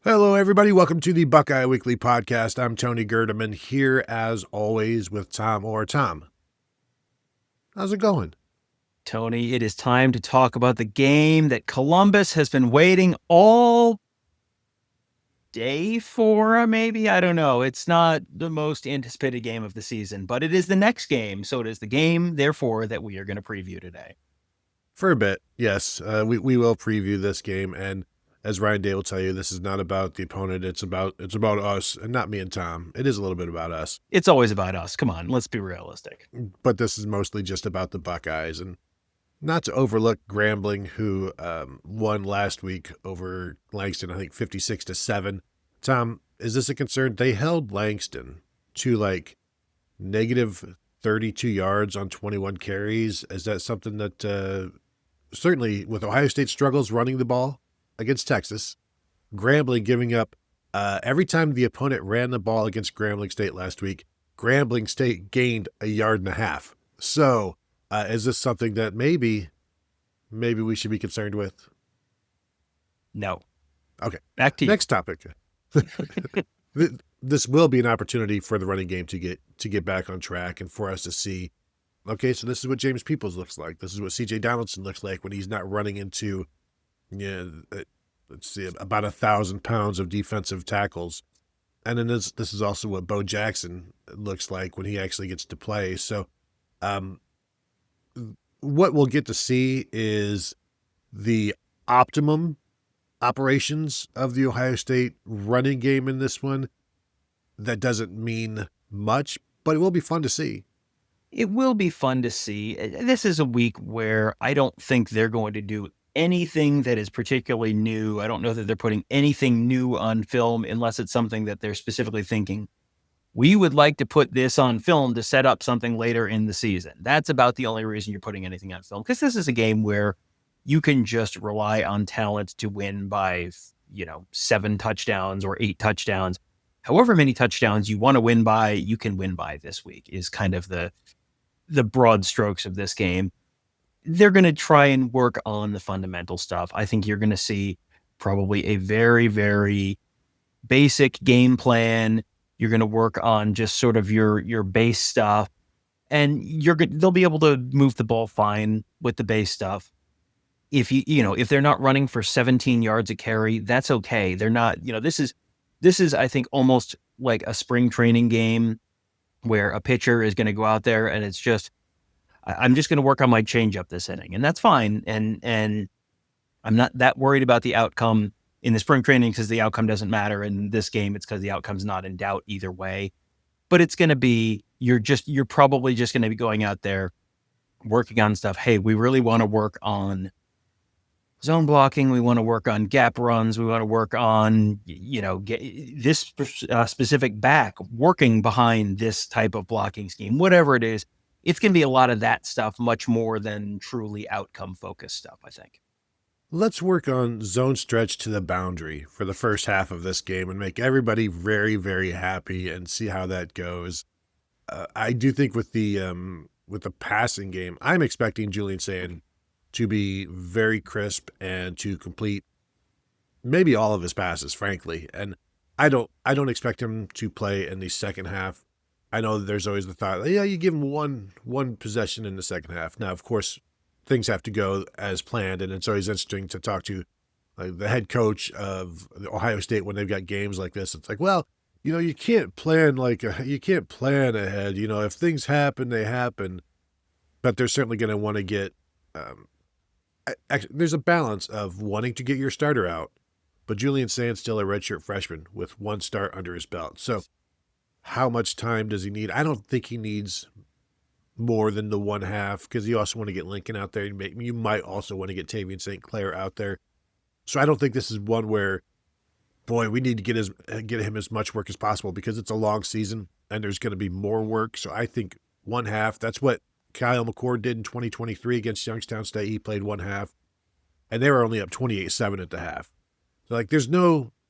Hello, everybody. Welcome to the Buckeye Weekly Podcast. I'm Tony Gerdeman here, as always, with Tom or Tom. How's it going? Tony, it is time to talk about the game that Columbus has been waiting all day for, maybe? I don't know. It's not the most anticipated game of the season, but it is the next game. So it is the game, therefore, that we are going to preview today. For a bit, yes. We will preview this game, and as Ryan Day will tell you, this is not about the opponent. It's about us, and not me and Tom. It is a little bit about us. It's always about us. Come on, let's be realistic. But this is mostly just about the Buckeyes, and not to overlook Grambling, who won last week over Langston, I think 56-7. Tom, is this a concern? They held Langston to like negative 32 yards on 21 carries. Is that something that certainly with Ohio State struggles running the ball against Texas, Grambling giving up every time the opponent ran the ball against Grambling State last week, Grambling State gained 1.5 yards. So is this something that maybe we should be concerned with? No. Okay. Back to you. Next topic. This will be an opportunity for the running game to get back on track and for us to see, okay, so this is what James Peoples looks like. This is what CJ Donaldson looks like when he's not running into, let's see, about 1,000 pounds of defensive tackles. And then this is also what Bo Jackson looks like when he actually gets to play. So what we'll get to see is the optimum operations of the Ohio State running game in this one. That doesn't mean much, but it will be fun to see. It will be fun to see. This is a week where I don't think they're going to do anything that is particularly new. I don't know that they're putting anything new on film unless it's something that they're specifically thinking, we would like to put this on film to set up something later in the season. That's about the only reason you're putting anything on film, because this is a game where you can just rely on talent to win by, 7 touchdowns or 8 touchdowns. However many touchdowns you want to win by, you can win by this week is kind of the broad strokes of this game. They're going to try and work on the fundamental stuff. I think you're going to see probably a very, very basic game plan. You're going to work on just sort of your base stuff, and they'll be able to move the ball fine with the base stuff. If if they're not running for 17 yards a carry, that's okay. They're not, this is, I think, almost like a spring training game where a pitcher is going to go out there and it's just, I'm just going to work on my changeup this inning, and that's fine. And I'm not that worried about the outcome in the spring training because the outcome doesn't matter. In this game, it's because the outcome's not in doubt either way. But it's going to be, you're probably just going to be going out there working on stuff. Hey, we really want to work on zone blocking. We want to work on gap runs. We want to work on, this specific back working behind this type of blocking scheme, whatever it is. It's going to be a lot of that stuff, much more than truly outcome focused stuff, I think. Let's work on zone stretch to the boundary for the first half of this game and make everybody very, very happy and see how that goes. I do think with the passing game, I'm expecting Julian Sand to be very crisp and to complete maybe all of his passes, frankly. And I don't expect him to play in the second half. I know that there's always the thought, you give him one possession in the second half. Now, of course, things have to go as planned, and it's always interesting to talk to the head coach of Ohio State when they've got games like this. It's like, well, you can't plan ahead. If things happen, they happen. But they're certainly going to want to get there's a balance of wanting to get your starter out, but Julian Sand's still a redshirt freshman with one start under his belt. So how much time does he need? I don't think he needs more than the 1 half, because you also want to get Lincoln out there. You might also want to get Tavian St. Clair out there. So I don't think this is one where, boy, we need to get him as much work as possible, because it's a long season and there's going to be more work. So I think 1 half, that's what Kyle McCord did in 2023 against Youngstown State. He played 1 half, and they were only up 28-7 at the half. So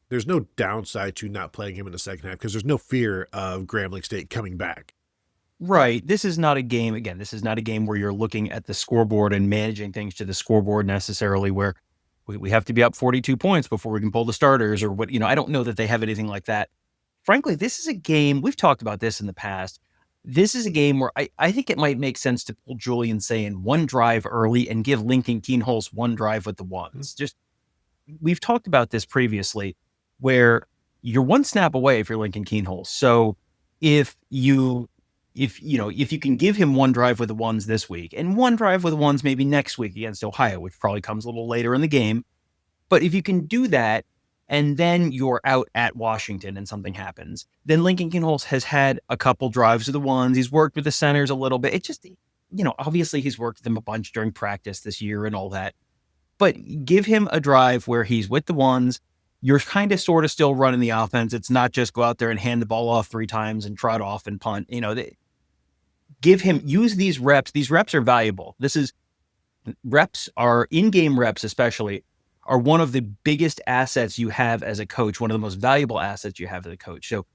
there's no downside to not playing him in the second half, because there's no fear of Grambling State coming back. Right. This is not a game, again, this is not a game where you're looking at the scoreboard and managing things to the scoreboard necessarily, where we have to be up 42 points before we can pull the starters or what, I don't know that they have anything like that. Frankly, this is a game, we've talked about this in the past. This is a game where I think it might make sense to pull Julian Sayin one drive early and give Lincoln Kienholz one drive with the ones. Just, we've talked about this previously where you're one snap away if you're Lincoln Kienholz. So if you can give him one drive with the ones this week and one drive with the ones maybe next week against Ohio, which probably comes a little later in the game. But if you can do that, and then you're out at Washington and something happens, then Lincoln Kienholz has had a couple drives of the ones. He's worked with the centers a little bit. It just, obviously he's worked with them a bunch during practice this year and all that. But give him a drive where he's with the ones. You're kind of sort of still running the offense. It's not just go out there and hand the ball off 3 times and trot off and punt. Give him, use these reps. These reps are valuable. Reps are in-game reps, especially, are one of the biggest assets you have as a coach, one of the most valuable assets you have as a coach. So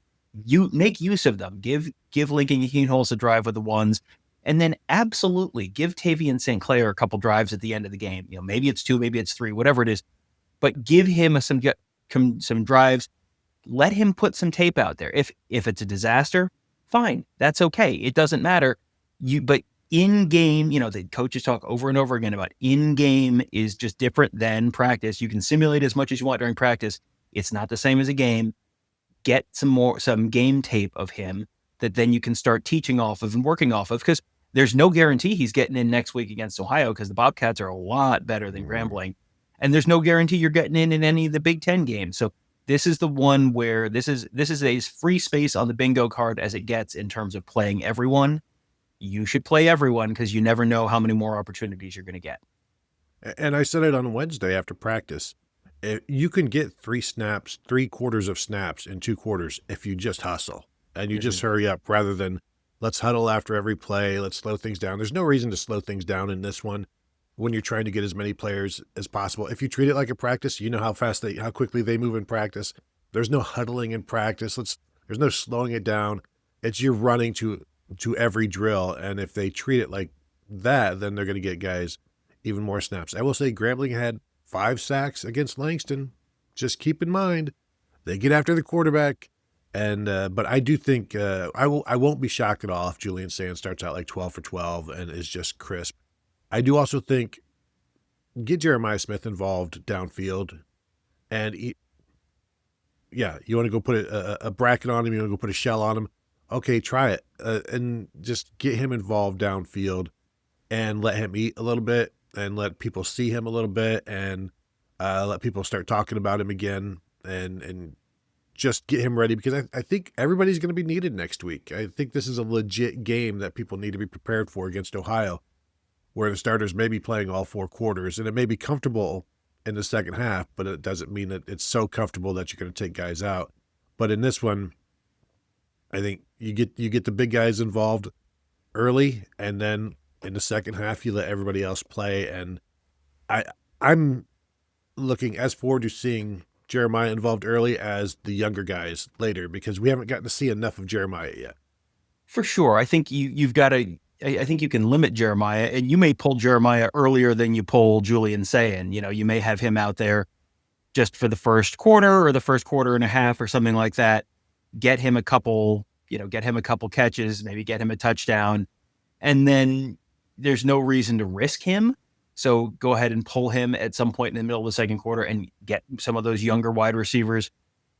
you make use of them. Give Lincoln Kienholz a drive with the ones, and then absolutely give Tavian St. Clair a couple drives at the end of the game. Maybe it's 2, maybe it's 3, whatever it is, but give him some drives. Let him put some tape out there. If it's a disaster, fine, that's okay. It doesn't matter. But in-game, the coaches talk over and over again about in-game is just different than practice. You can simulate as much as you want during practice. It's not the same as a game. Get some game tape of him that then you can start teaching off of and working off of, because there's no guarantee he's getting in next week against Ohio, because the Bobcats are a lot better than Grambling. And there's no guarantee you're getting in any of the Big Ten games. So this is the one where this is as free space on the bingo card as it gets in terms of playing everyone. You should play everyone, because you never know how many more opportunities you're going to get. And I said it on Wednesday after practice. You can get 3 quarters of snaps in 2 quarters if you just hustle and you just hurry up, rather than let's huddle after every play. Let's slow things down. There's no reason to slow things down in this one when you're trying to get as many players as possible. If you treat it like a practice, you know how quickly they move in practice. There's no huddling in practice. There's no slowing it down. It's you're running to every drill. And if they treat it like that, then they're going to get guys even more snaps. I will say Grambling had 5 sacks against Langston. Just keep in mind, they get after the quarterback. And but I do think I won't be shocked at all if Julian Sayin starts out like 12 for 12 and is just crisp. I do also think get Jeremiah Smith involved downfield, and you want to go put a bracket on him, you want to go put a shell on him. Okay, try it, and just get him involved downfield, and let him eat a little bit, and let people see him a little bit, and let people start talking about him again, and just get him ready, because I think everybody's going to be needed next week. I think this is a legit game that people need to be prepared for against Ohio, where the starters may be playing all 4 quarters, and it may be comfortable in the second half, but it doesn't mean that it's so comfortable that you're going to take guys out. But in this one, I think you get the big guys involved early, and then in the second half you let everybody else play. And I'm looking as forward to seeing Jeremiah involved early as the younger guys later, because we haven't gotten to see enough of Jeremiah yet. For sure. I think you've got to. I think you can limit Jeremiah, and you may pull Jeremiah earlier than you pull Julian Sayin. You may have him out there just for the first quarter or the first quarter and a half or something like that. Get him a couple catches, maybe get him a touchdown, and then there's no reason to risk him. So go ahead and pull him at some point in the middle of the second quarter and get some of those younger wide receivers,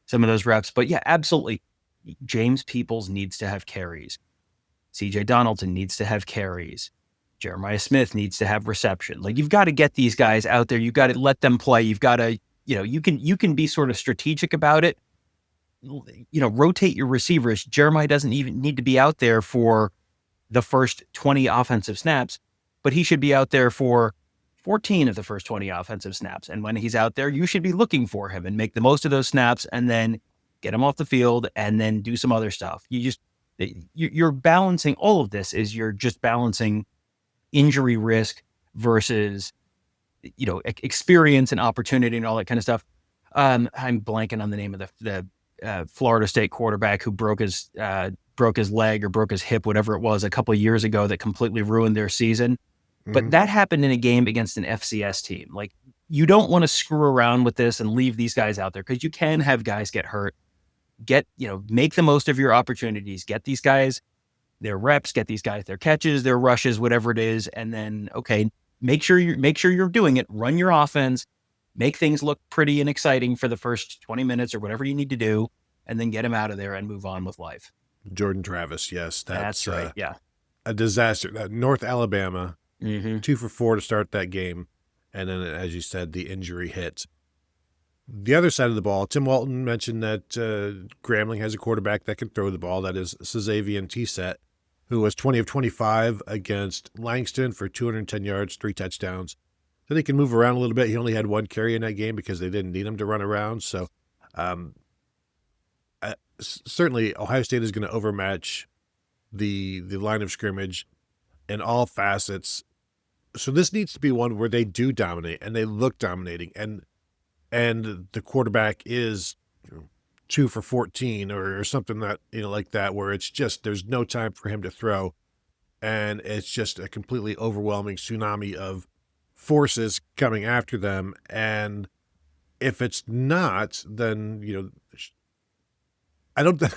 some of those reps. But yeah, absolutely. James Peoples needs to have carries. CJ Donaldson needs to have carries. Jeremiah Smith needs to have reception. Like, you've got to get these guys out there. You've got to let them play. You've got to, you can be sort of strategic about it. Rotate your receivers. Jeremiah doesn't even need to be out there for the first 20 offensive snaps, but he should be out there for 14 of the first 20 offensive snaps. And when he's out there, you should be looking for him and make the most of those snaps, and then get him off the field and then do some other stuff. You're balancing all of this. You're just balancing injury risk versus, experience and opportunity and all that kind of stuff. I'm blanking on the name of the Florida State quarterback who broke his leg or broke his hip, whatever it was, a couple of years ago, that completely ruined their season. Mm-hmm. But that happened in a game against an FCS team. Like, you don't want to screw around with this and leave these guys out there, because you can have guys get hurt. Make the most of your opportunities. Get these guys their reps, get these guys their catches, their rushes, whatever it is, and then make sure you're doing it. Run your offense, make things look pretty and exciting for the first 20 minutes or whatever you need to do, and then get them out of there and move on with life. Jordan Travis, yes, that's right. Yeah, a disaster. North Alabama, 2 for 4 to start that game, and then, as you said, the injury hit. The other side of the ball, Tim Walton mentioned that Grambling has a quarterback that can throw the ball. That is Xavier T-Set, who was 20 of 25 against Langston for 210 yards, 3 touchdowns. So he can move around a little bit. He only had 1 carry in that game because they didn't need him to run around. So certainly Ohio State is going to overmatch the line of scrimmage in all facets. So this needs to be one where they do dominate and they look dominating, and the quarterback is 2 for 14 or something that, like that, where it's just, there's no time for him to throw. And it's just a completely overwhelming tsunami of forces coming after them. And if it's not, then,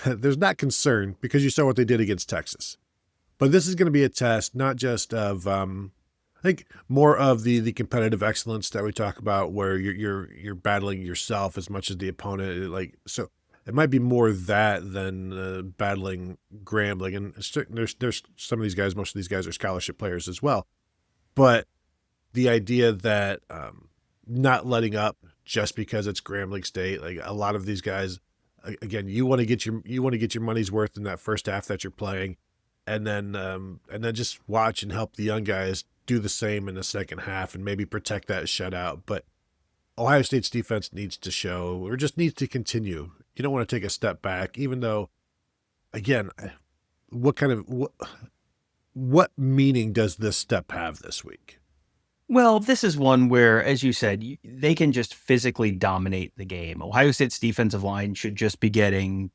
there's not concern, because you saw what they did against Texas. But this is going to be a test, not just of, I think more of the competitive excellence that we talk about, where you're battling yourself as much as the opponent. So it might be more that than battling Grambling. And there's some of these guys, most of these guys are scholarship players as well. But the idea that not letting up just because it's Grambling State, like a lot of these guys, again, you want to get your money's worth in that first half that you're playing, and then just watch and help the young guys do the same in the second half and maybe protect that shutout. But Ohio State's defense needs to show, or just needs to continue. You don't want to take a step back, even though, again, what meaning does this step have this week? Well, this is one where, as you said, they can just physically dominate the game. Ohio State's defensive line should just be getting,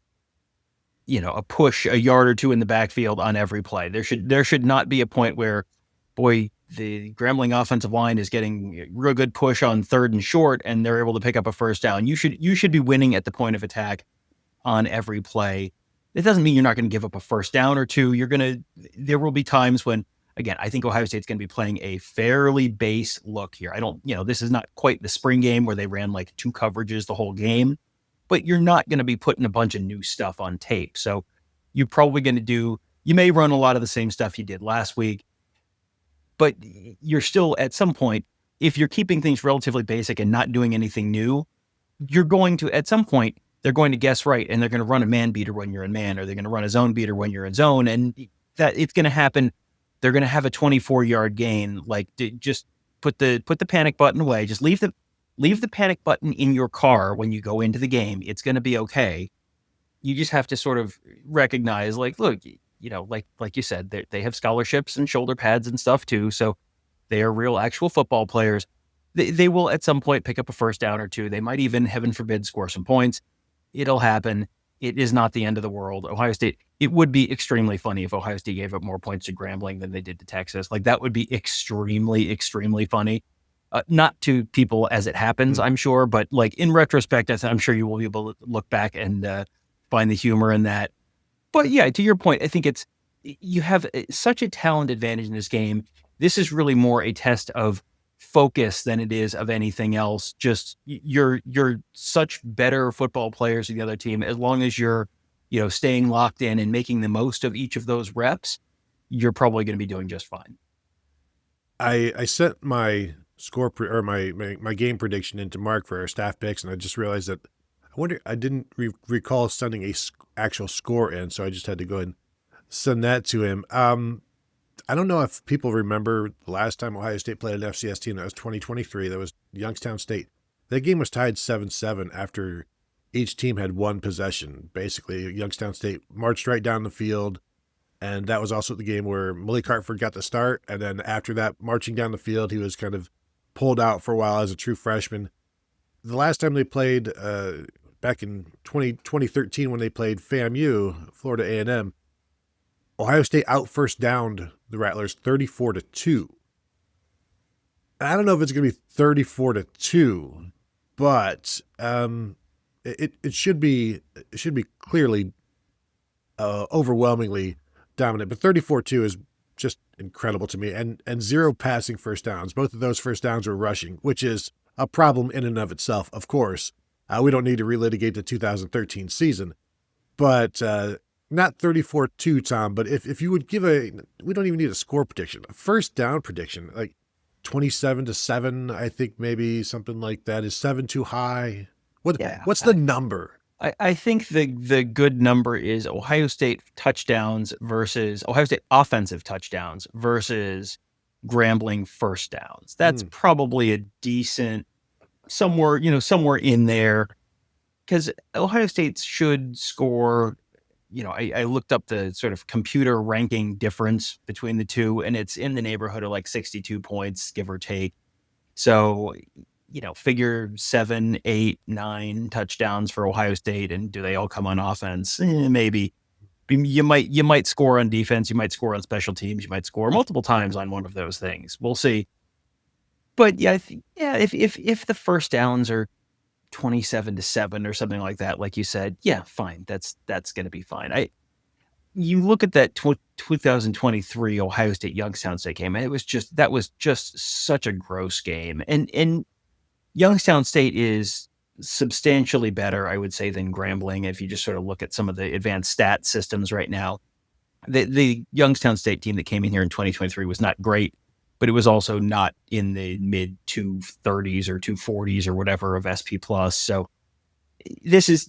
a push a yard or two in the backfield on every play. There should not be a point where, boy, the Grambling offensive line is getting a real good push on 3rd and short, and they're able to pick up a first down. You should be winning at the point of attack on every play. It doesn't mean you're not going to give up a first down or two. There will be times when, again, I think Ohio State's going to be playing a fairly base look here. This is not quite the spring game where they ran like 2 coverages the whole game, but you're not going to be putting a bunch of new stuff on tape. So you're probably going to you may run a lot of the same stuff you did last week, but you're still, at some point, if you're keeping things relatively basic and not doing anything new, you're going to, at some point, they're going to guess right, and they're going to run a man beater when you're in man, or they're going to run a zone beater when you're in zone, and that it's going to happen. They're going to have a 24-yard gain. Just put the panic button away. Just leave the panic button in your car when you go into the game. It's going to be okay. You just have to sort of recognize, look, like you said, they have scholarships and shoulder pads and stuff too. So they are real, actual football players. They will at some point pick up a first down or two. They might even, heaven forbid, score some points. It'll happen. It is not the end of the world. Ohio State, it would be extremely funny if Ohio State gave up more points to Grambling than they did to Texas. That would be extremely, extremely funny. Not to people as it happens, I'm sure, but in retrospect, I'm sure you will be able to look back and find the humor in that. But yeah, to your point, I think you have such a talent advantage in this game. This is really more a test of focus than it is of anything else. Just you're such better football players than the other team. As long as you're, staying locked in and making the most of each of those reps, you're probably going to be doing just fine. I sent my score or my game prediction into Mark for our staff picks, and I just realized that I didn't recall sending a actual score in, so I just had to go and send that to him. I don't know if people remember the last time Ohio State played an FCS team. That was 2023. That was Youngstown State. That game was tied 7-7 after each team had 1 possession. Basically, Youngstown State marched right down the field, and that was also the game where Malik Hartford got the start, and then after that, marching down the field, he was kind of pulled out for a while as a true freshman. The last time they played, back in 2013 when they played FAMU, Florida A&M, Ohio State out first downed the Rattlers 34-2. I don't know if it's going to be 34-2, but it should be clearly overwhelmingly dominant. But 34-2 is just incredible to me. And 0 passing first downs. Both of those first downs were rushing, which is a problem in and of itself, of course. We don't need to relitigate the 2013 season, but not 34-2, Tom. But if you would give we don't even need a score prediction, a first down prediction, like 27-7, I think maybe something like that. Is 7 too high? What's the number? I think the good number is Ohio State offensive touchdowns versus Grambling first downs. That's probably a decent somewhere in there, because Ohio State should score. I looked up the sort of computer ranking difference between the two, and it's in the neighborhood of like 62 points, give or take. So, figure 7, 8, 9 touchdowns for Ohio State, and do they all come on offense? Maybe. You might score on defense, you might score on special teams, you might score multiple times on one of those things. We'll see. But if the first downs are 27-7 or something like that, like you said, yeah, fine. That's going to be fine. You look at that 2023 Ohio State Youngstown State game, and that was just such a gross game. And Youngstown State is substantially better, I would say, than Grambling. If you just sort of look at some of the advanced stat systems right now, the Youngstown State team that came in here in 2023 was not great, but it was also not in the mid 230s or 240s or whatever of SP plus. So this is,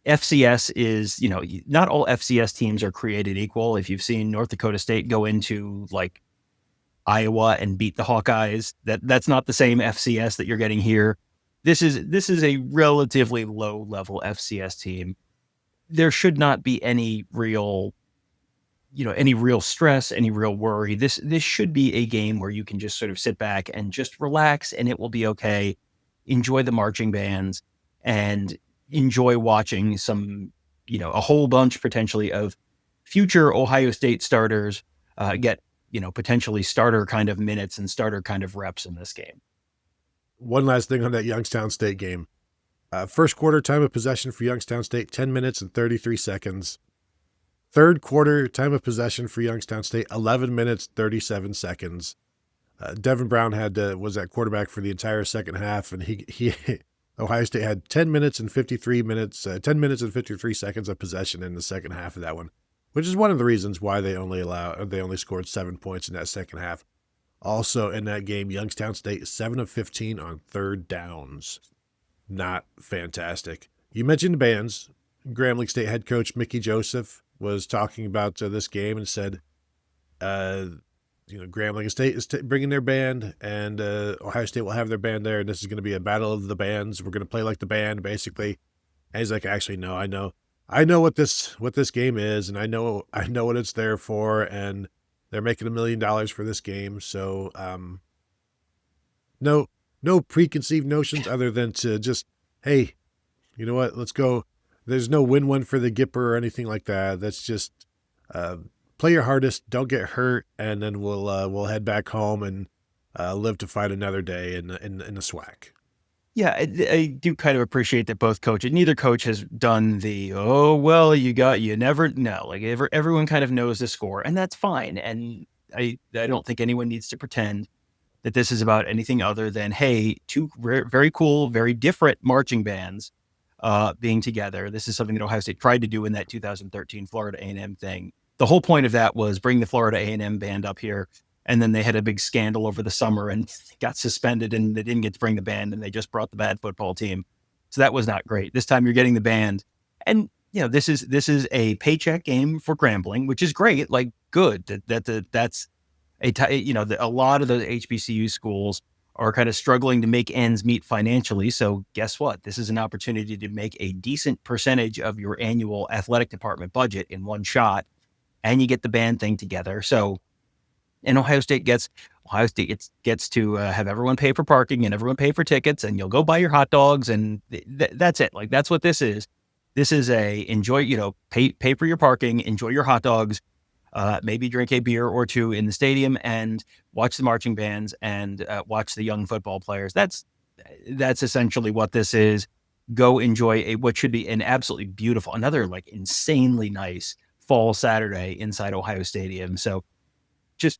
FCS is, not all FCS teams are created equal. If you've seen North Dakota State go into like Iowa and beat the Hawkeyes, that's not the same FCS that you're getting here. This is a relatively low level FCS team. There should not be any real stress, any real worry. This should be a game where you can just sort of sit back and just relax, and it will be okay. Enjoy the marching bands and enjoy watching a whole bunch potentially of future Ohio State starters get, potentially starter kind of minutes and starter kind of reps in this game. One last thing on that Youngstown State game. First quarter time of possession for Youngstown State, 10 minutes and 33 seconds. Third quarter time of possession for Youngstown State, 11 minutes, 37 seconds. Devin Brown was at quarterback for the entire second half, and he Ohio State had 10 minutes and 53 seconds of possession in the second half of that one, which is one of the reasons why they only scored 7 points in that second half. Also in that game, Youngstown State 7 of 15 on third downs. Not fantastic. You mentioned the bands. Grambling State head coach Mickey Joseph was talking about this game and said, Grambling State is bringing their band, and Ohio State will have their band there, and this is going to be a battle of the bands. We're going to play like the band, basically. And he's like, actually, no, I know what this game is, and I know what it's there for, and they're making $1 million for this game. So, no preconceived notions other than to just, hey, you know what? Let's go. There's no win one for the Gipper or anything like that. That's just play your hardest, don't get hurt, and then we'll head back home and live to fight another day in the SWAC. Yeah, I do kind of appreciate that both coaches, neither coach has done the, oh, well, you never know. Like everyone kind of knows the score, and that's fine. And I don't think anyone needs to pretend that this is about anything other than, hey, two very cool, very different marching bands being together. This is something that Ohio State tried to do in that 2013 Florida A&M thing. The whole point of that was bring the Florida A&M band up here, and then they had a big scandal over the summer and got suspended, and they didn't get to bring the band, and they just brought the bad football team. So that was not great. This time you're getting the band, and this is a paycheck game for Grambling, which is great. Like, good that's a lot of the HBCU schools are kind of struggling to make ends meet financially. So guess what? This is an opportunity to make a decent percentage of your annual athletic department budget in one shot, and you get the band thing together. So, and Ohio State gets to have everyone pay for parking and everyone pay for tickets, and you'll go buy your hot dogs, and that's it. Like, that's what this is. This is a enjoy, pay for your parking, enjoy your hot dogs, maybe drink a beer or two in the stadium and watch the marching bands and watch the young football players. That's essentially what this is. Go enjoy what should be an absolutely beautiful, another like insanely nice fall Saturday inside Ohio Stadium. So just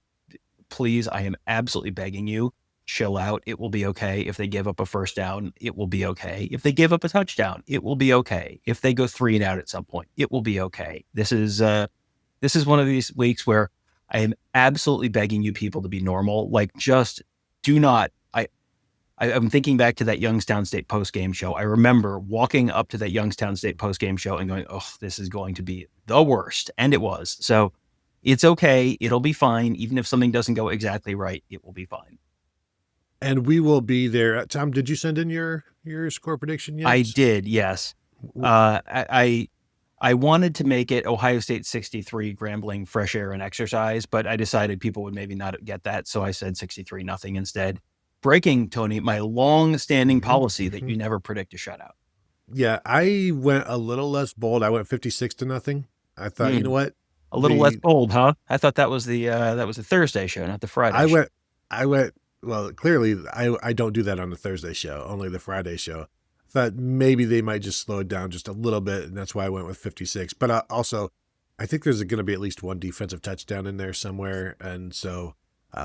please, I am absolutely begging you, chill out. It will be okay. If they give up a first down, it will be okay. If they give up a touchdown, it will be okay. If they go 3 and out at some point, it will be okay. This is one of these weeks where I am absolutely begging you people to be normal. Like, just do not. I'm thinking back to that Youngstown State post-game show. I remember walking up to that Youngstown State post-game show and going, oh, this is going to be the worst. And it was. So it's okay. It'll be fine. Even if something doesn't go exactly right, it will be fine. And we will be there. Tom, did you send in your score prediction yet? I did, yes. I wanted to make it Ohio State 63, Grambling fresh air and exercise, but I decided people would maybe not get that. So I said 63-0 instead. Breaking, Tony, my long-standing policy that you never predict a shutout. Yeah, I went a little less bold. I went 56-0. I thought, you know what? A little less bold, huh? I thought that was the Thursday show, not the Friday show. I went, well, clearly I don't do that on the Thursday show, only the Friday show. Thought maybe they might just slow it down just a little bit, and that's why I went with 56. But also, I think there's going to be at least one defensive touchdown in there somewhere, and so...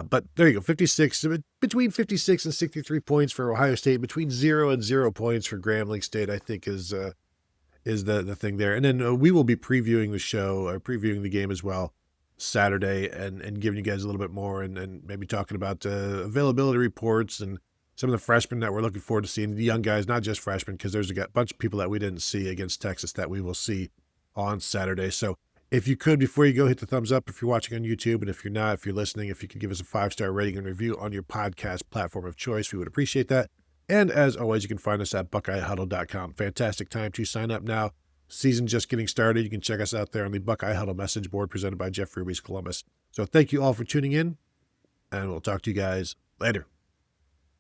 but there you go, 56, between 56 and 63 points for Ohio State, between 0 and 0 points for Grambling State, I think is the thing there. And then we will be previewing the show, or previewing the game as well, Saturday, and giving you guys a little bit more, and maybe talking about availability reports and some of the freshmen that we're looking forward to seeing, the young guys, not just freshmen, because there's a bunch of people that we didn't see against Texas that we will see on Saturday. So if you could, before you go, hit the thumbs up if you're watching on YouTube, and if you're not, if you're listening, if you could give us a 5-star rating and review on your podcast platform of choice, we would appreciate that. And as always, you can find us at BuckeyeHuddle.com. Fantastic time to sign up now. Season just getting started. You can check us out there on the Buckeye Huddle message board presented by Jeff Ruby's Columbus. So thank you all for tuning in, and we'll talk to you guys later.